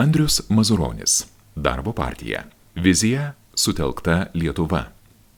Andrius Mazuronis. Darbo partija. Vizija sutelkta Lietuva.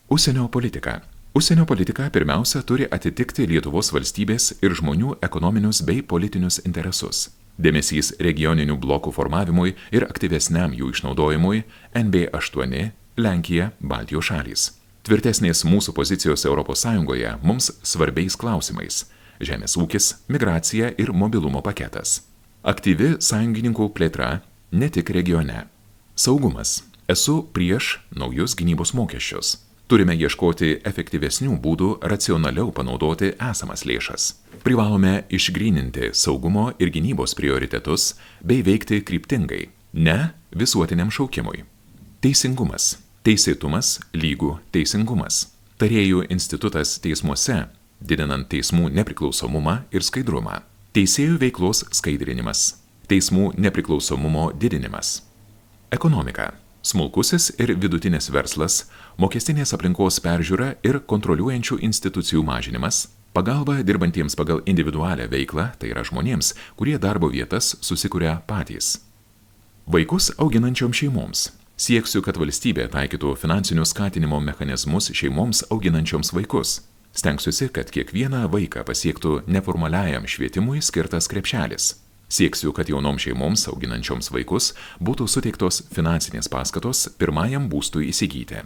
Užsienio politika. Užsienio politika pirmiausia turi atitikti Lietuvos valstybės ir žmonių ekonominius bei politinius interesus. Dėmesys regioninių blokų formavimui ir aktyvesniam jų išnaudojimui NB8, Lenkija, Baltijos šalys. Tvirtesnės mūsų pozicijos ES mums svarbiais klausimais – žemės ūkis, migracija ir mobilumo paketas. Aktyvi sąjungininkų plėtra ne tik regione. Saugumas. Esu prieš naujus gynybos mokesčius. Turime ieškoti efektyvesnių būdų racionaliau panaudoti esamas lėšas. Privalome išgryninti saugumo ir gynybos prioritetus bei veikti kryptingai, ne visuotiniam šaukimui. Teisingumas. Teisėtumas lygų teisingumas. Tarėjų institutas teismuose, didinant teismų nepriklausomumą ir skaidrumą. Teisėjų veiklos skaidrinimas. Teismų nepriklausomumo didinimas. Ekonomika. Smulkusis ir vidutinis verslas, mokestinės aplinkos peržiūra ir kontroliuojančių institucijų mažinimas, pagalba dirbantiems pagal individualią veiklą, tai yra žmonėms, kurie darbo vietas susikuria patys. Vaikus auginančioms šeimoms. Sieksiu, kad valstybė taikytų finansinių skatinimo mechanizmus šeimoms auginančioms vaikus. Stengsiuosi, kad kiekvieną vaiką pasiektų neformaliajam švietimui skirtas krepšelis. Sieksiu, kad jaunoms šeimoms auginančioms vaikus būtų suteiktos finansinės paskatos pirmajam būstui įsigyti.